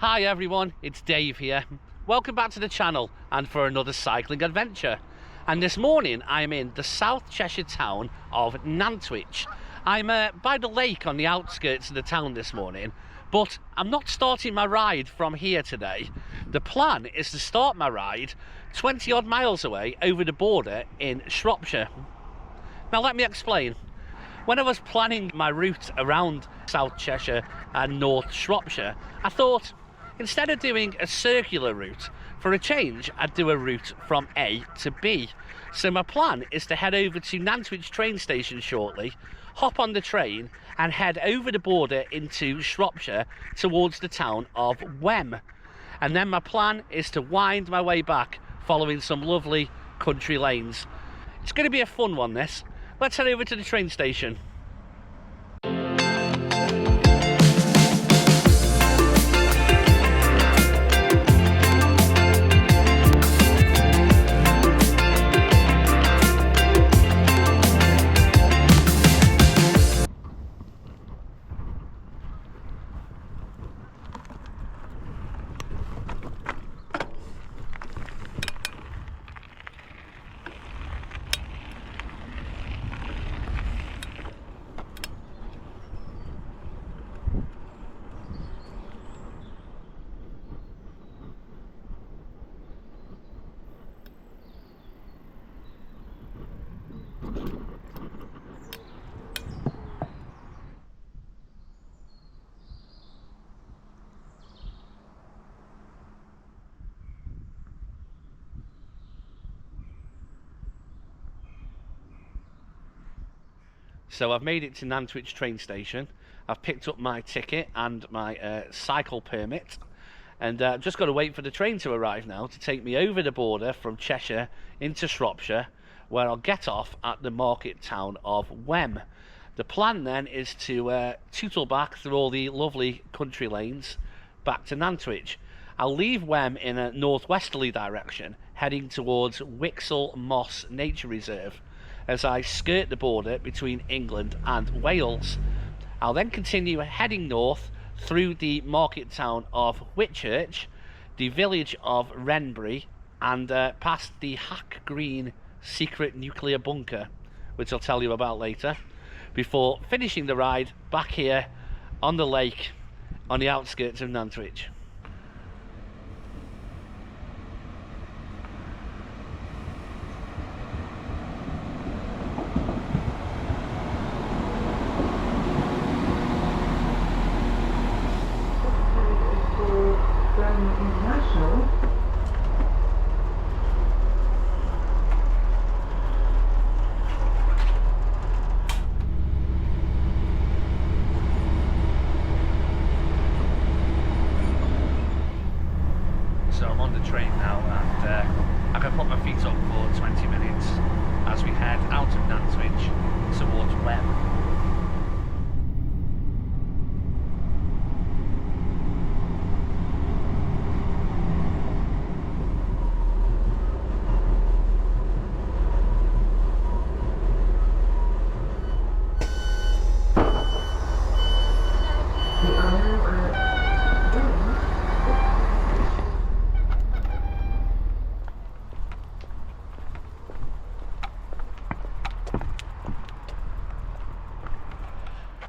Hi everyone, it's Dave here. Welcome back to the channel and for another cycling adventure. And this morning I'm in the South Cheshire town of Nantwich. I'm by the lake on the outskirts of the town this morning, but I'm not starting my ride from here today. The plan is to start my ride 20 odd miles away over the border in Shropshire. Now let me explain. When I was planning my route around South Cheshire and North Shropshire, I thought instead of doing a circular route, for a change, I'd do a route from A to B. So my plan is to head over to Nantwich train station shortly, hop on the train and head over the border into Shropshire towards the town of Wem. And then my plan is to wind my way back following some lovely country lanes. It's going to be a fun one, this. Let's head over to the train station. So I've made it to Nantwich train station. I've picked up my ticket and my cycle permit, and I've just got to wait for the train to arrive now to take me over the border from Cheshire into Shropshire, where I'll get off at the market town of Wem. The plan then is to tootle back through all the lovely country lanes back to Nantwich. I'll leave Wem in a northwesterly direction, heading towards Whixall Moss Nature Reserve, as I skirt the border between England and Wales. I'll then continue heading north through the market town of Whitchurch, the village of Wrenbury, and past the Hack Green secret nuclear bunker, which I'll tell you about later, before finishing the ride back here on the lake on the outskirts of Nantwich. So I'm on the train now, and I can put my feet up for 20 minutes as we head out of Nantwich towards Wem.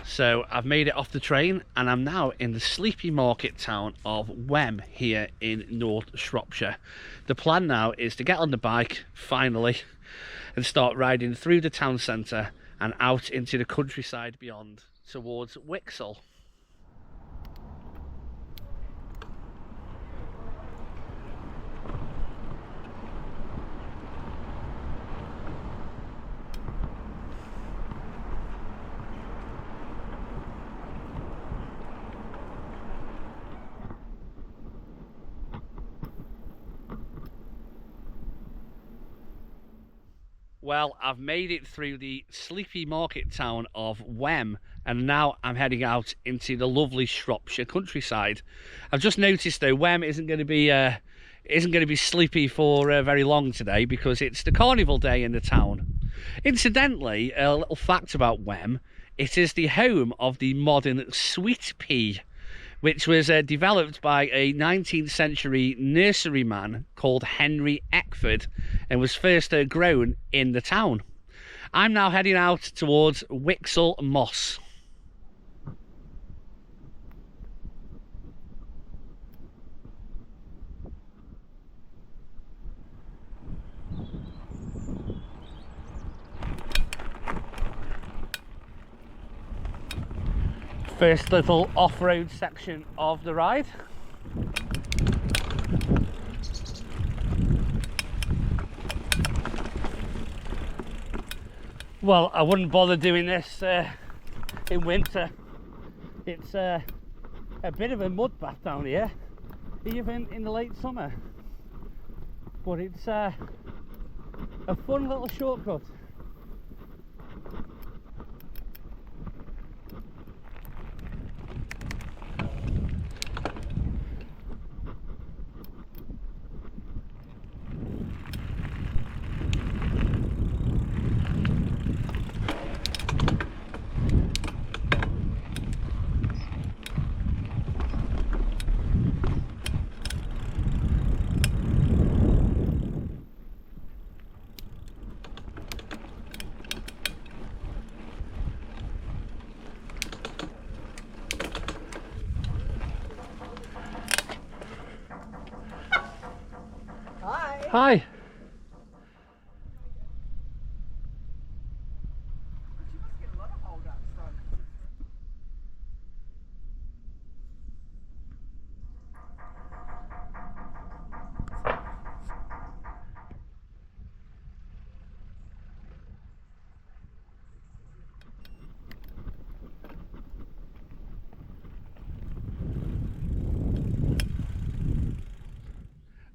So I've made it off the train and I'm now in the sleepy market town of Wem here in North Shropshire. The plan now is to get on the bike finally and start riding through the town centre and out into the countryside beyond towards Whixall. Well, I've made it through the sleepy market town of Wem, and now I'm heading out into the lovely Shropshire countryside. I've just noticed though, Wem isn't going to be sleepy for very long today, because it's the carnival day in the town. Incidentally, a little fact about Wem: it is the home of the modern sweet pea, which was developed by a 19th century nurseryman called Henry Eckford and was first grown in the town. I'm now heading out towards Whixall Moss. First little off-road section of the ride. Well, I wouldn't bother doing this in winter. It's a bit of a mud bath down here, even in the late summer. But it's a fun little shortcut. Hi.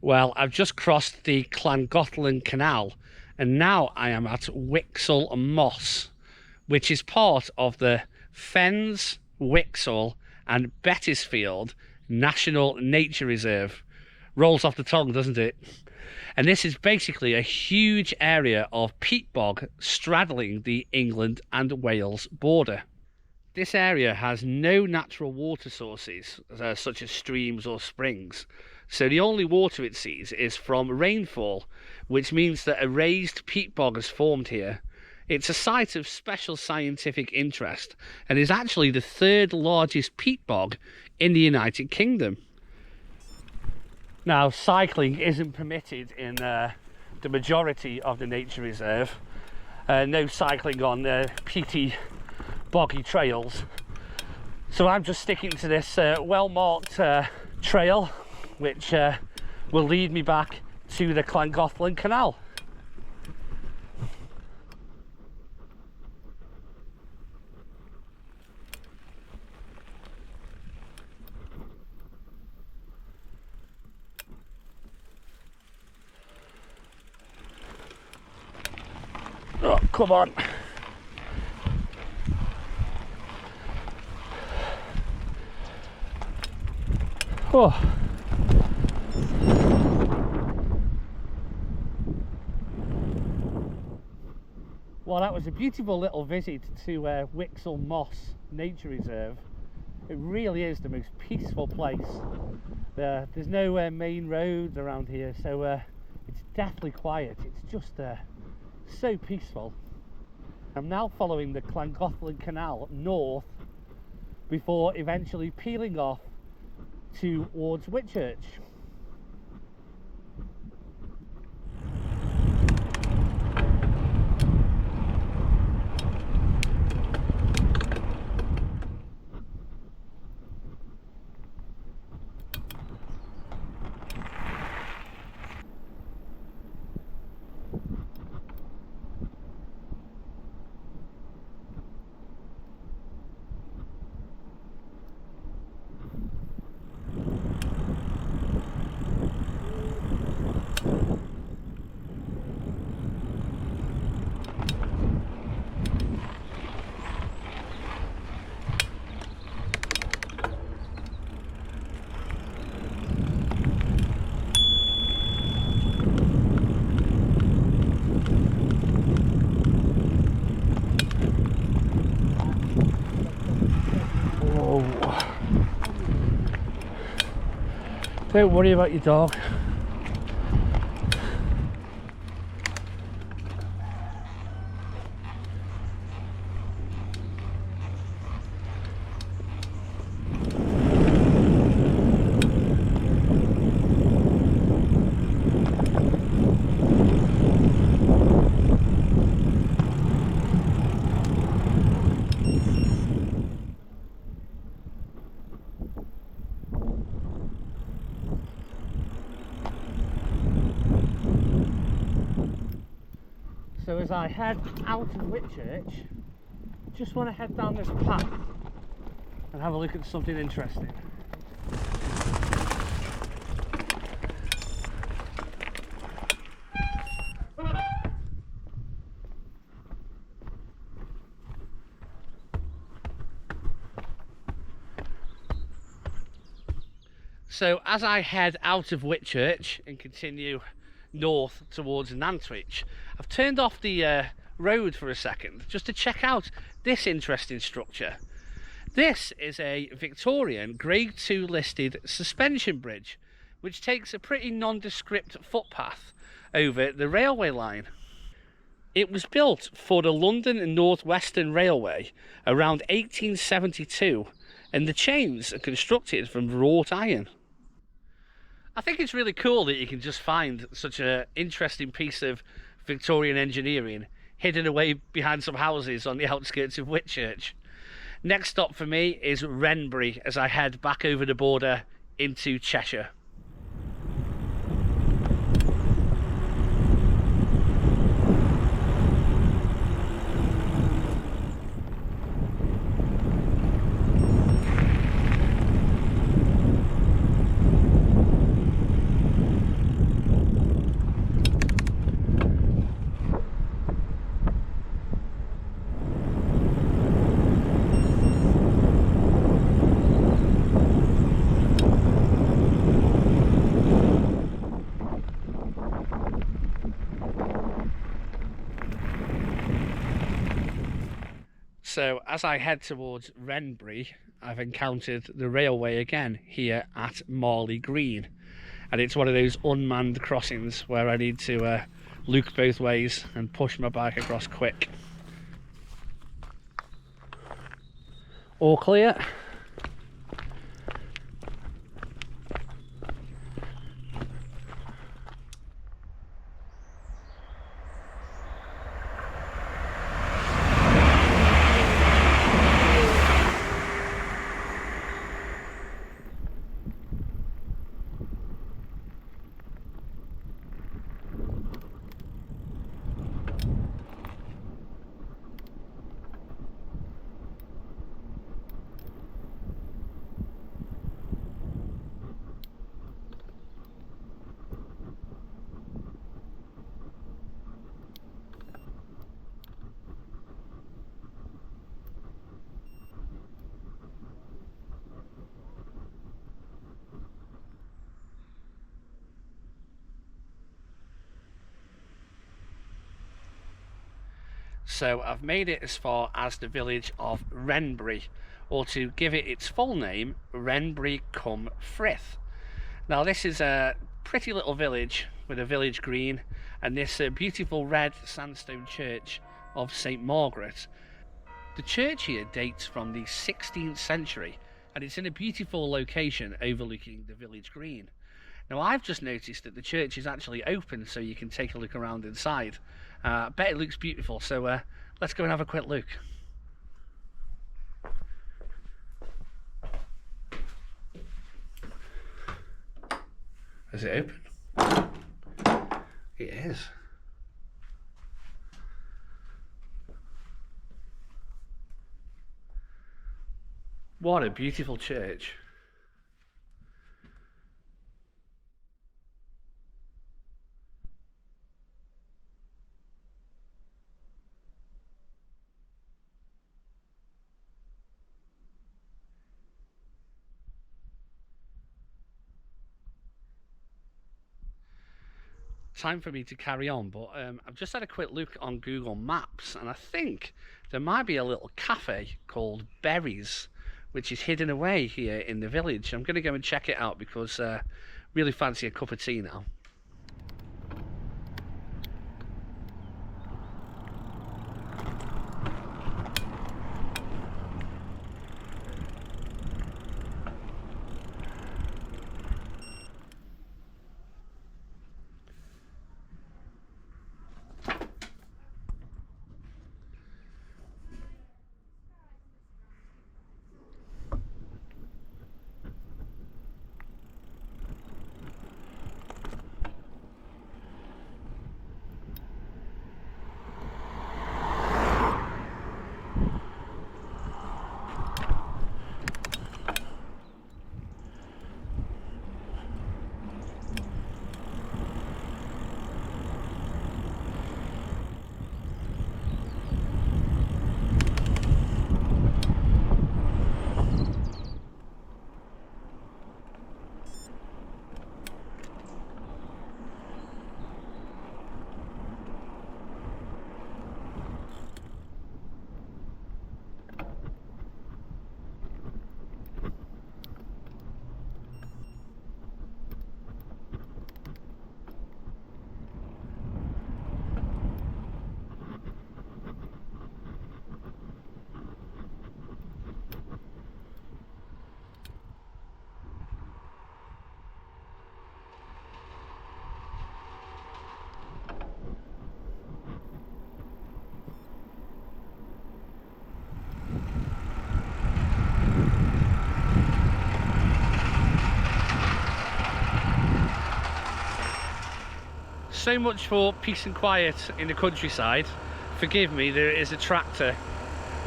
Well, I've just crossed the Llangollen Canal and now I am at Whixall Moss, which is part of the Fens, Whixall and Bettisfield National Nature Reserve. Rolls off the tongue, doesn't it? And this is basically a huge area of peat bog straddling the England and Wales border. This area has no natural water sources, such as streams or springs. So the only water it sees is from rainfall, which means that a raised peat bog has formed here. It's a site of special scientific interest and is actually the third largest peat bog in the United Kingdom. Now, cycling isn't permitted in the majority of the nature reserve. No cycling on peaty, boggy trails. So I'm just sticking to this well-marked trail, which will lead me back to the Llangollen Canal. Oh, come on. Oh. Well, that was a beautiful little visit to Whixall Moss Nature Reserve. It really is the most peaceful place. There's no main roads around here, so it's deathly quiet. It's just so peaceful. I'm now following the Llangollen Canal north before eventually peeling off towards Whitchurch. Don't worry about your dog. So as I head out of Whitchurch, just want to head down this path and have a look at something interesting. So as I head out of Whitchurch and continue north towards Nantwich, I've turned off the road for a second just to check out this interesting structure. This is a Victorian Grade 2 listed suspension bridge which takes a pretty nondescript footpath over the railway line. It was built for the London and North Western Railway around 1872 and the chains are constructed from wrought iron. I think it's really cool that you can just find such an interesting piece of Victorian engineering hidden away behind some houses on the outskirts of Whitchurch. Next stop for me is Wrenbury as I head back over the border into Cheshire. So as I head towards Wrenbury, I've encountered the railway again here at Marley Green, and it's one of those unmanned crossings where I need to look both ways and push my bike across quick. All clear. So I've made it as far as the village of Wrenbury, or to give it its full name, Wrenbury cum Frith. Now this is a pretty little village with a village green and this beautiful red sandstone church of St Margaret. The church here dates from the 16th century and it's in a beautiful location overlooking the village green. Now I've just noticed that the church is actually open so you can take a look around inside. I bet it looks beautiful, so let's go and have a quick look. Is it open? It is. What a beautiful church. Time for me to carry on, but I've just had a quick look on Google Maps and I think there might be a little cafe called Berries which is hidden away here in the village. I'm going to go and check it out because Really fancy a cup of tea now. So much for peace and quiet in the countryside. Forgive me, there is a tractor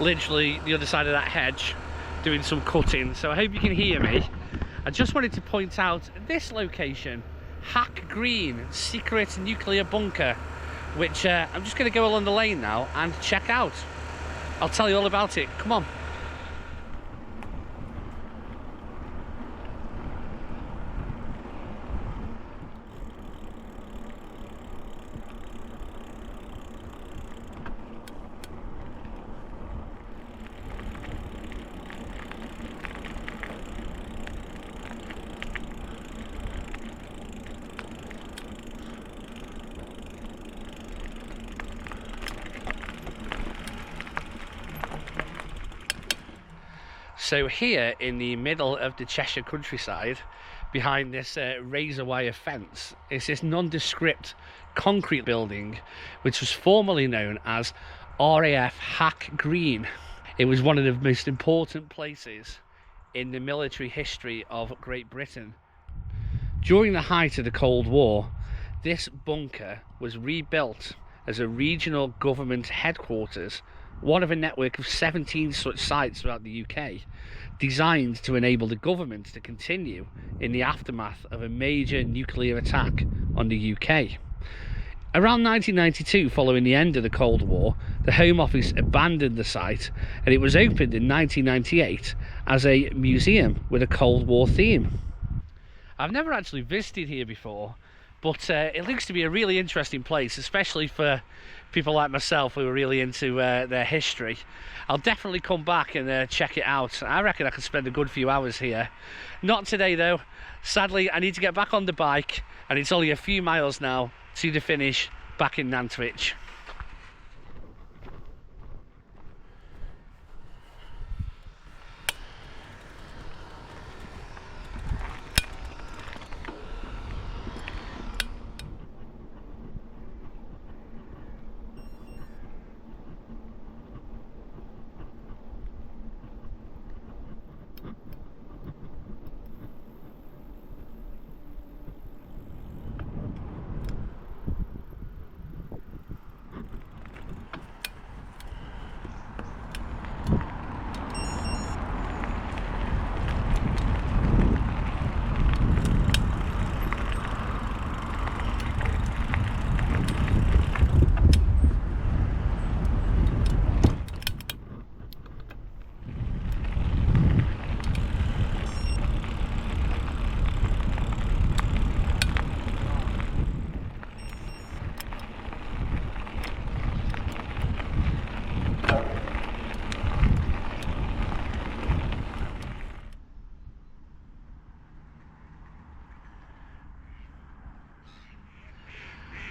literally the other side of that hedge doing some cutting, so I hope you can hear me. I just wanted to point out this location, Hack Green secret nuclear bunker, which I'm just going to go along the lane now and check out. I'll tell you all about it. Come on. So here in the middle of the Cheshire countryside, behind this razor wire fence, is this nondescript concrete building which was formerly known as RAF Hack Green. It was one of the most important places in the military history of Great Britain. During the height of the Cold War, this bunker was rebuilt as a regional government headquarters, one of a network of 17 such sites throughout the UK, designed to enable the government to continue in the aftermath of a major nuclear attack on the UK. Around 1992, following the end of the Cold War, the Home Office abandoned the site and it was opened in 1998 as a museum with a Cold War theme. I've never actually visited here before, but it looks to be a really interesting place, especially for people like myself who are really into their history. I'll definitely come back and check it out. I reckon I could spend a good few hours here. Not today though. Sadly, I need to get back on the bike, and it's only a few miles now to the finish back in Nantwich.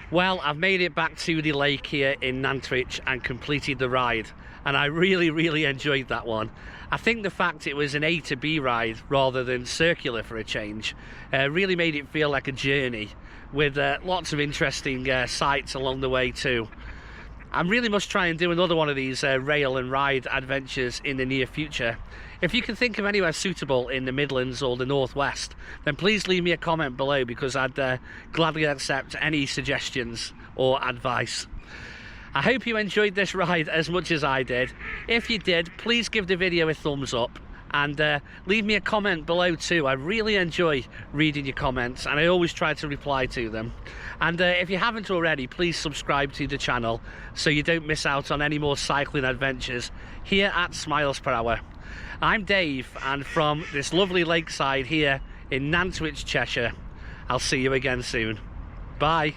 Well, I've made it back to the lake here in Nantwich and completed the ride, and I really enjoyed that one. I think the fact it was an A to B ride rather than circular for a change really made it feel like a journey with lots of interesting sights along the way too. I really must try and do another one of these rail and ride adventures in the near future. If you can think of anywhere suitable in the Midlands or the Northwest, then please leave me a comment below, because I'd gladly accept any suggestions or advice. I hope you enjoyed this ride as much as I did. If you did, please give the video a thumbs up and leave me a comment below too. I really enjoy reading your comments and I always try to reply to them. And if you haven't already, please subscribe to the channel so you don't miss out on any more cycling adventures here at Smiles Per Hour. I'm Dave, and from this lovely lakeside here in Nantwich, Cheshire, I'll see you again soon. Bye.